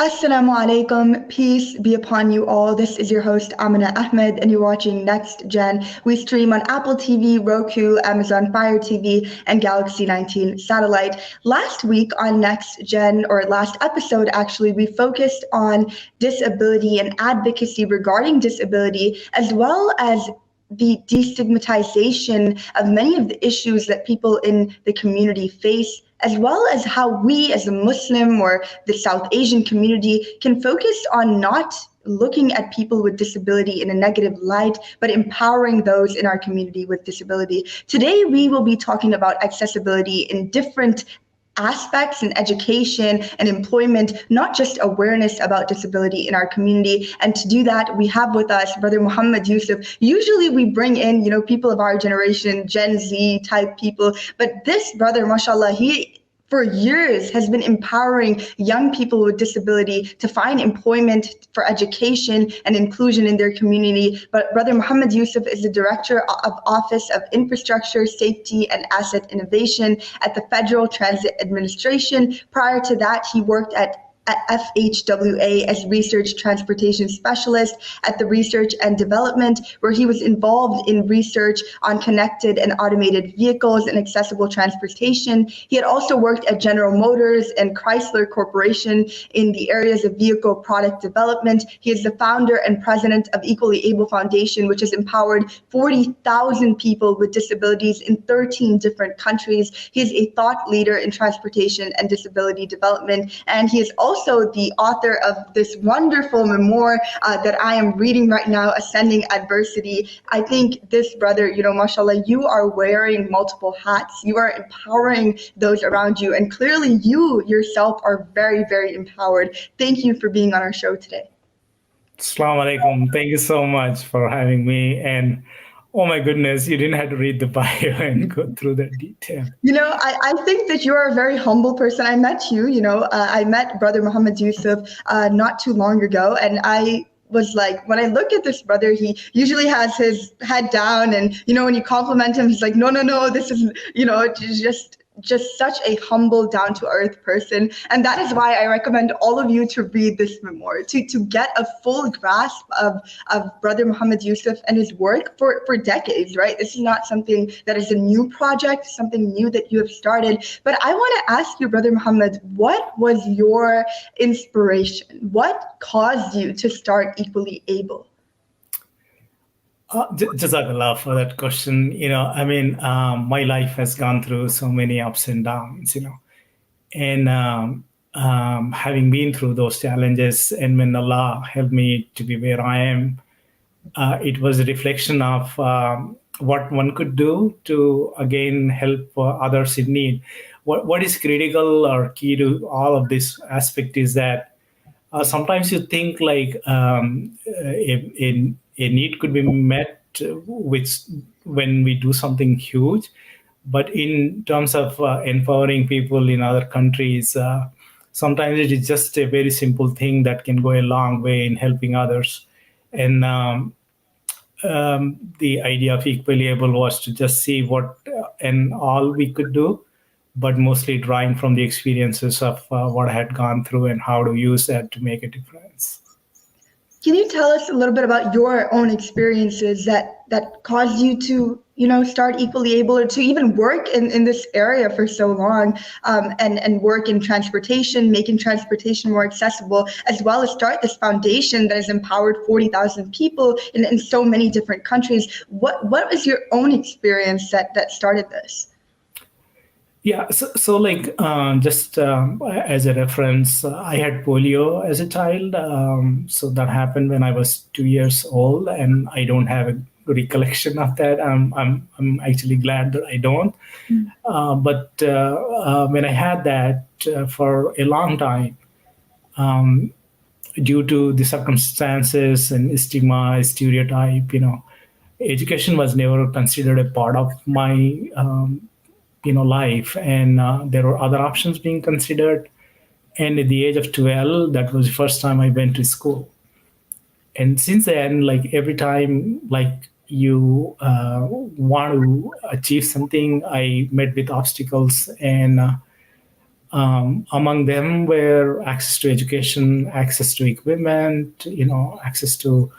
Assalamu alaikum. Peace be upon you all. This is your host Amina Ahmed, and you're watching Next Gen. We stream on Apple TV, Roku, Amazon Fire TV, and Galaxy 19 satellite. Last week on Next Gen, or last episode actually, we focused on disability and advocacy regarding disability, as well as the destigmatization of many of the issues that people in the community face, as well as how we as a Muslim or the South Asian community can focus on not looking at people with disability in a negative light, but empowering those in our community with disability. Today, we will be talking about accessibility in different aspects in education and employment, not just awareness about disability in our community. And to do that, we have with us Brother Muhammad Yusuf. Usually we bring in, people of our generation, Gen Z type people, but this brother, mashallah, he for years has been empowering young people with disability to find employment for education and inclusion in their community. But Brother Muhammad Yusuf is the Director of Office of Infrastructure, Safety, and Asset Innovation at the Federal Transit Administration. Prior to that, he worked at FHWA as Research Transportation Specialist at the Research and Development, where he was involved in research on connected and automated vehicles and accessible transportation. He had also worked at General Motors and Chrysler Corporation in the areas of vehicle product development. He is the founder and president of Equally Able Foundation, which has empowered 40,000 people with disabilities in 13 different countries. He is a thought leader in transportation and disability development, and he is also the author of this wonderful memoir that I am reading right now, Ascending Adversity. I think this brother, mashallah, you are wearing multiple hats. You are empowering those around you. And clearly you yourself are very, very empowered. Thank you for being on our show today. Assalamu alaikum. Thank you so much for having me. And oh my goodness, you didn't have to read the bio and go through that detail. I think that you're a very humble person. I met you, I met Brother Muhammad Yusuf not too long ago, and I was like, when I look at this brother, he usually has his head down, and when you compliment him, he's like, no, this is, just such a humble, down-to-earth person. And that is why I recommend all of you to read this memoir, to get a full grasp of Brother Muhammad Yusuf and his work for decades, right? This is not something that is a new project, something new that you have started. But I want to ask you, Brother Muhammad, what was your inspiration? What caused you to start Equally Able? Jazakallah for that question. My life has gone through so many ups and downs, and having been through those challenges, and when Allah helped me to be where I am, it was a reflection of what one could do to, again, help others in need. What is critical or key to all of this aspect is that sometimes you think like a need could be met when we do something huge, but in terms of empowering people in other countries, sometimes it is just a very simple thing that can go a long way in helping others. And the idea of Equally Able was to just see what and all we could do, but mostly drawing from the experiences of what I had gone through and how to use that to make a difference. Can you tell us a little bit about your own experiences that caused you to, start Equally Able, or to even work in this area for so long, and work in transportation, making transportation more accessible, as well as start this foundation that has empowered 40,000 people in so many different countries? What was your own experience that started this? Yeah, so just as a reference, I had polio as a child. So that happened when I was 2 years old, and I don't have a recollection of that. I'm actually glad that I don't. But when I had that for a long time, due to the circumstances and stigma, stereotype, education was never considered a part of my life, and there were other options being considered. And at the age of 12, that was the first time I went to school. And since then, like every time, like you want to achieve something, I met with obstacles, and Among them were access to education, access to equipment, access to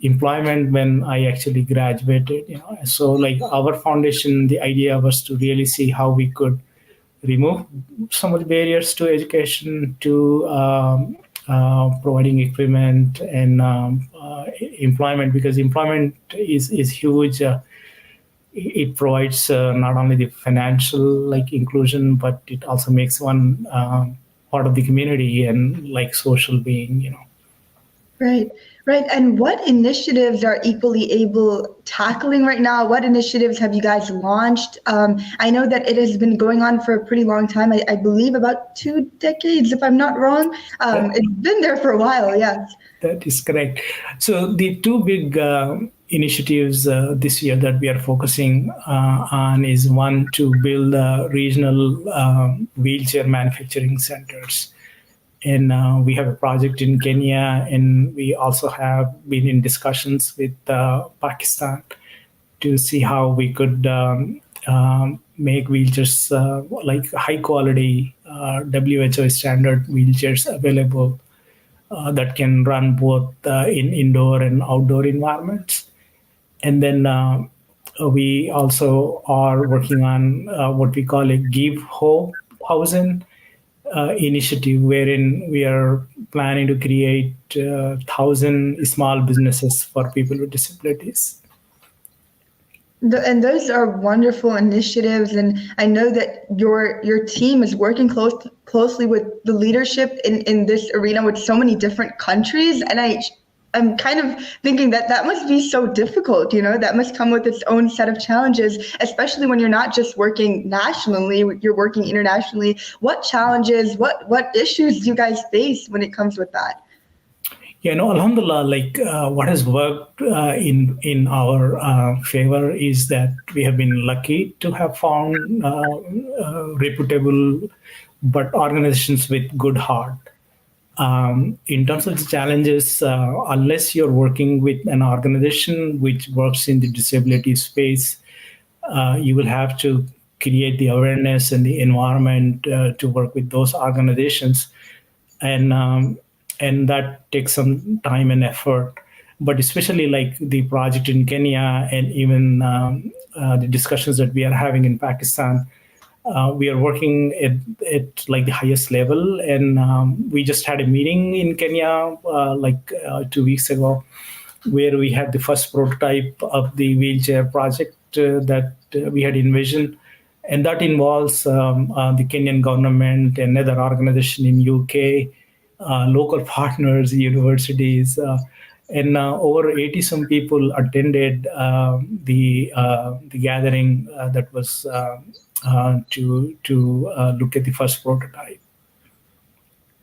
employment when I actually graduated. So like our foundation, the idea was to really see how we could remove some of the barriers to education, to providing equipment and employment, because employment is huge. It provides not only the financial like inclusion, but it also makes one part of the community and like social being. Right, right. And what initiatives are Equally Able tackling right now? What initiatives have you guys launched? I know that it has been going on for a pretty long time. I believe about 2 decades, if I'm not wrong. It's been there for a while, yes. That is correct. So the two big initiatives this year that we are focusing on is one, to build regional wheelchair manufacturing centers. And we have a project in Kenya, and we also have been in discussions with Pakistan to see how we could make wheelchairs like high quality WHO standard wheelchairs available that can run both in indoor and outdoor environments. And then we also are working on what we call a Give Hope Housing initiative, wherein we are planning to create 1,000 small businesses for people with disabilities. And those are wonderful initiatives, and I know that your team is working closely with the leadership in this arena with so many different countries, and I'm kind of thinking that must be so difficult, that must come with its own set of challenges, especially when you're not just working nationally, you're working internationally. What challenges, what issues do you guys face when it comes with that? Yeah, no, alhamdulillah, like what has worked in our favor is that we have been lucky to have found reputable but organizations with good heart. In terms of the challenges, unless you're working with an organization which works in the disability space, you will have to create the awareness and the environment to work with those organizations. And that takes some time and effort. But especially like the project in Kenya and even the discussions that we are having in Pakistan, we are working at like the highest level, and we just had a meeting in Kenya 2 weeks ago, where we had the first prototype of the wheelchair project that we had envisioned, and that involves the Kenyan government and other organization in UK, local partners, universities, and over 80 some people attended the gathering that was to look at the first prototype.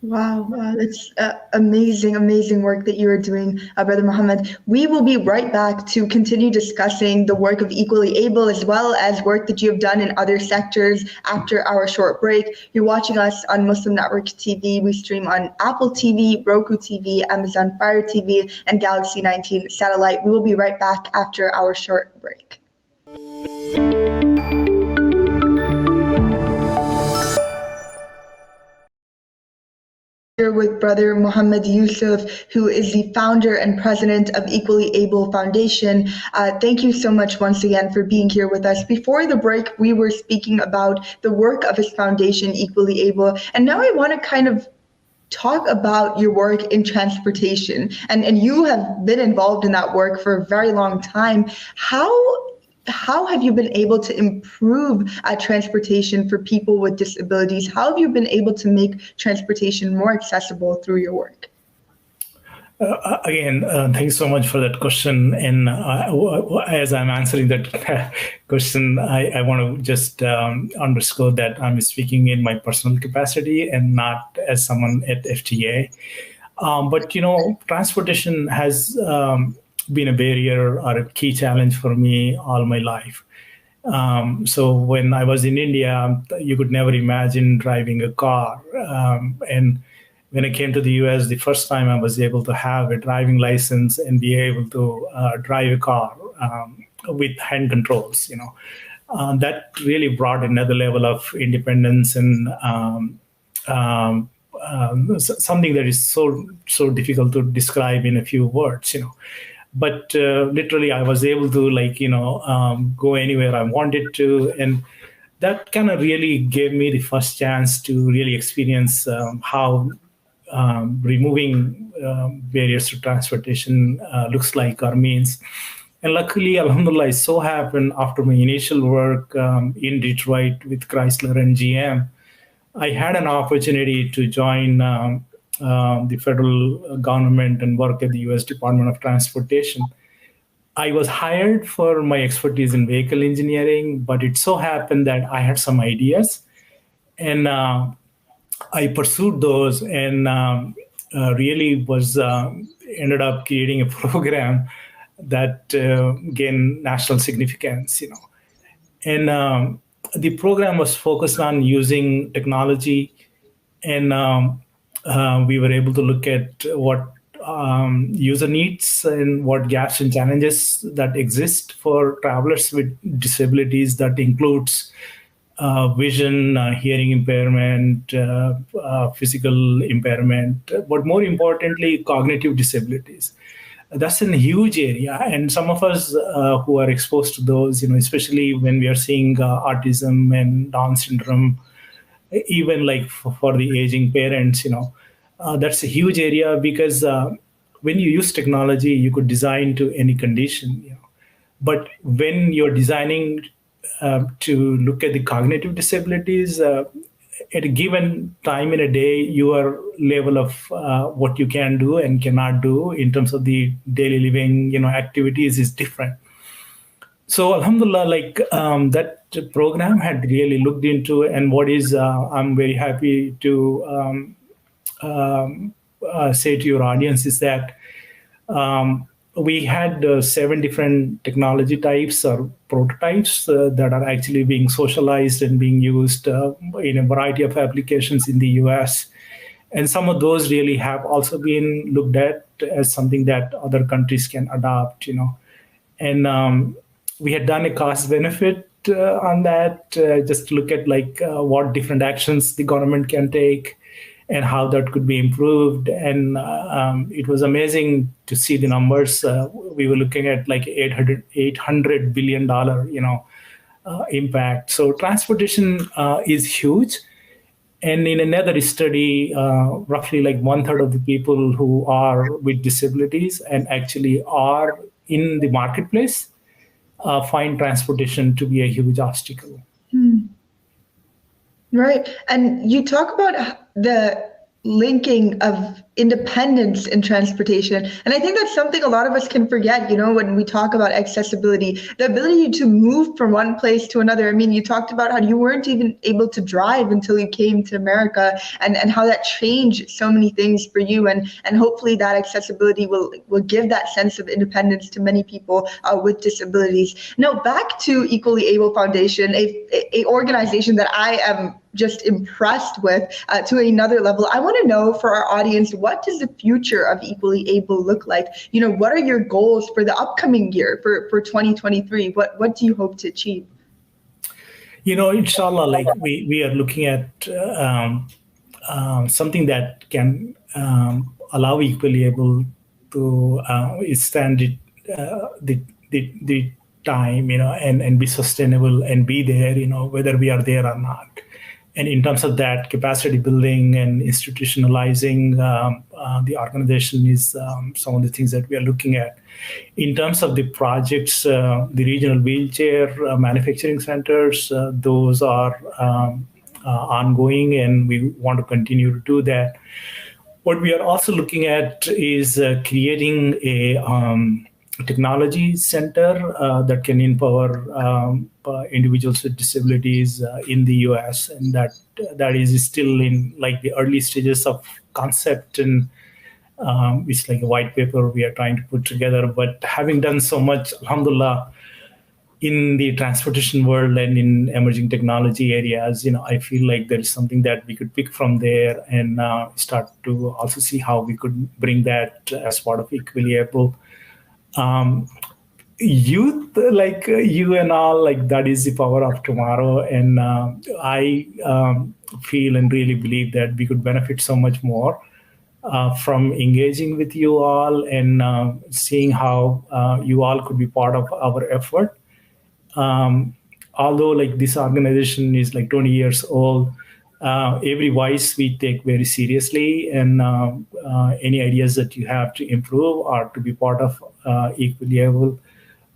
Wow, that's amazing work that you are doing, Brother Muhammad. We will be right back to continue discussing the work of Equally Able, as well as work that you have done in other sectors after our short break. You're watching us on Muslim Network TV. We stream on Apple TV, Roku TV, Amazon Fire TV, and Galaxy 19 satellite. We will be right back after our short break. Here with Brother Muhammad Yusuf, who is the founder and president of Equally Able Foundation. Thank you so much once again for being here with us. Before the break, we were speaking about the work of his foundation, Equally Able, and now I want to kind of talk about your work in transportation. And you have been involved in that work for a very long time. How have you been able to improve transportation for people with disabilities? How have you been able to make transportation more accessible through your work? Again, thanks so much for that question. And as I'm answering that question, I want to just underscore that I'm speaking in my personal capacity and not as someone at FTA. But, transportation has been a barrier or a key challenge for me all my life. So when I was in India, you could never imagine driving a car. And when I came to the US, the first time I was able to have a driving license and be able to drive a car with hand controls, that really brought another level of independence and something that is so difficult to describe in a few words, But literally, I was able to go anywhere I wanted to, and that kind of really gave me the first chance to really experience how removing barriers to transportation looks like or means. And luckily, Alhamdulillah, it so happened after my initial work in Detroit with Chrysler and GM, I had an opportunity to join the federal government and work at the U.S. Department of Transportation. I was hired for my expertise in vehicle engineering, but it so happened that I had some ideas, and I pursued those, and really was ended up creating a program that gained national significance. And the program was focused on using technology, and we were able to look at what user needs and what gaps and challenges that exist for travelers with disabilities. That includes vision, hearing impairment, physical impairment, but more importantly, cognitive disabilities. That's a huge area, and some of us who are exposed to those, especially when we are seeing autism and Down syndrome, even like for the aging parents, that's a huge area, because when you use technology, you could design to any condition, but when you're designing to look at the cognitive disabilities, at a given time in a day, your level of what you can do and cannot do in terms of the daily living, activities is different. So Alhamdulillah, that program had really looked into, and what is I'm very happy to say to your audience is that we had 7 different technology types or prototypes that are actually being socialized and being used in a variety of applications in the US. And some of those really have also been looked at as something that other countries can adopt, And we had done a cost benefit on that, just to look at what different actions the government can take and how that could be improved. And it was amazing to see the numbers. We were looking at $800 billion, impact. So transportation is huge. And in another study, roughly 1/3 of the people who are with disabilities and actually are in the marketplace find transportation to be a huge obstacle. Right. And you talk about the linking of independence in transportation. And I think that's something a lot of us can forget, when we talk about accessibility, the ability to move from one place to another. I mean, you talked about how you weren't even able to drive until you came to America, and how that changed so many things for you. And hopefully that accessibility will give that sense of independence to many people with disabilities. Now, back to Equally Able Foundation, a organization that I am just impressed with to another level. I want to know, for our audience, what does the future of Equally Able look like? What are your goals for the upcoming year, for 2023? What do you hope to achieve? Inshallah, we are looking at something that can allow Equally Able to stand the time, and be sustainable and be there, whether we are there or not. And in terms of that, capacity building and institutionalizing the organization is some of the things that we are looking at. In terms of the projects, the regional wheelchair manufacturing centers, those are ongoing, and we want to continue to do that. What we are also looking at is creating a technology center that can empower individuals with disabilities in the US, and that is still in the early stages of concept, and it's like a white paper we are trying to put together. But having done so much, alhamdulillah, in the transportation world and in emerging technology areas, I feel like there is something that we could pick from there and start to also see how we could bring that as part of Equally Able. youth like you and all, like that is the power of tomorrow. And I feel and really believe that we could benefit so much more from engaging with you all and seeing how you all could be part of our effort. um, Although like this organization is like 20 years old, every voice we take very seriously, and any ideas that you have to improve or to be part of equally able,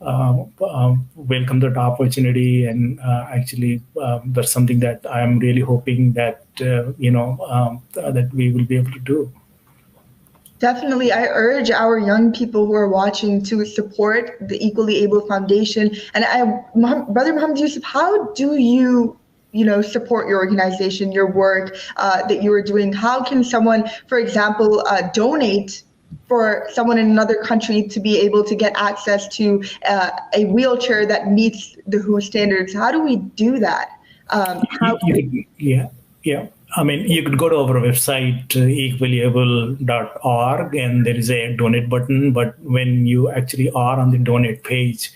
welcome that opportunity. And actually that's something that I'm really hoping that that we will be able to do. Definitely, I urge our young people who are watching to support the Equally Able Foundation. And Brother Muhammad Yusuf, how do you support your organization, your work that you are doing? How can someone, for example, donate for someone in another country to be able to get access to a wheelchair that meets the WHO standards? How do we do that? Yeah. I mean, you could go to our website, equallyable.org, and there is a donate button. But when you actually are on the donate page,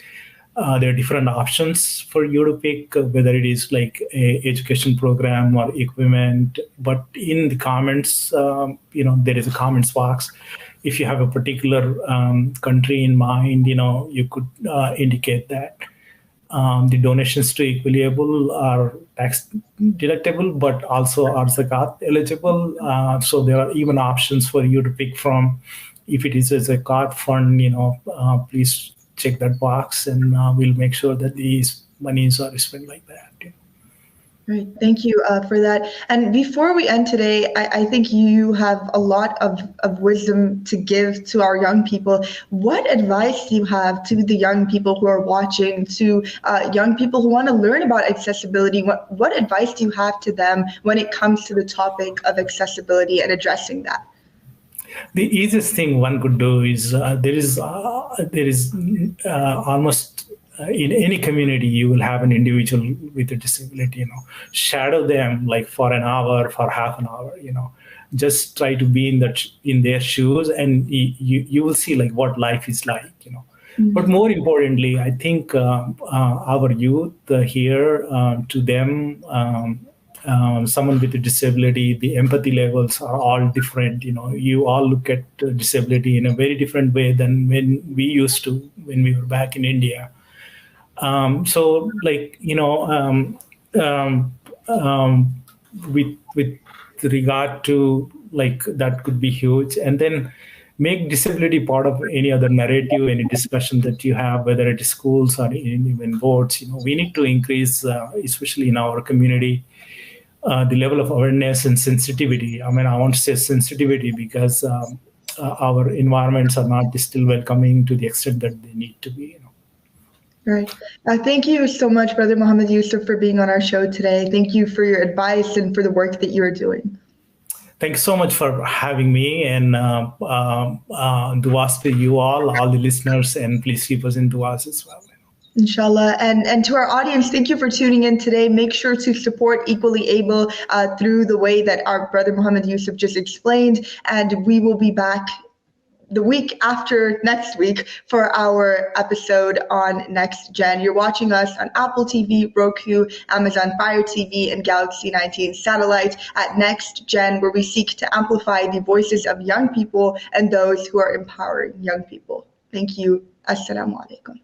there are different options for you to pick, whether it is like a education program or equipment. But in the comments, there is a comments box. If you have a particular country in mind, you could indicate that. The donations to Equally Able are tax deductible, but also are zakat eligible. So there are even options for you to pick from. If it is a zakat fund, please check that box, and we'll make sure that these monies are spent like that. Right. Thank you for that. And before we end today, I think you have a lot of wisdom to give to our young people. What advice do you have to the young people who are watching, to young people who want to learn about accessibility? What advice do you have to them when it comes to the topic of accessibility and addressing that? The easiest thing one could do is there is almost in any community, you will have an individual with a disability. Shadow them like for an hour, for half an hour. Just try to be in their shoes, and you will see like what life is like. Mm-hmm. But more importantly, I think our youth here, to them, someone with a disability, the empathy levels are all different. You all look at disability in a very different way than when we used to, when we were back in India. So like, with regard to like, that could be huge. And then make disability part of any other narrative, any discussion that you have, whether it is schools or even boards. We need to increase, especially in our community, the level of awareness and sensitivity. I mean, I want to say sensitivity because our environments are not still welcoming to the extent that they need to be. Right. Thank you so much, Brother Muhammad Yusuf, for being on our show today. Thank you for your advice and for the work that you are doing. Thanks so much for having me, and duas to you all the listeners, and please keep us in duas as well. Inshallah. And to our audience, thank you for tuning in today. Make sure to support Equally Able through the way that our Brother Muhammad Yusuf just explained. And we will be back the week after next week for our episode on Next Gen. You're watching us on Apple TV, Roku, Amazon Fire TV, and Galaxy 19 satellite at Next Gen, where we seek to amplify the voices of young people and those who are empowering young people. Thank you. Assalamu alaikum.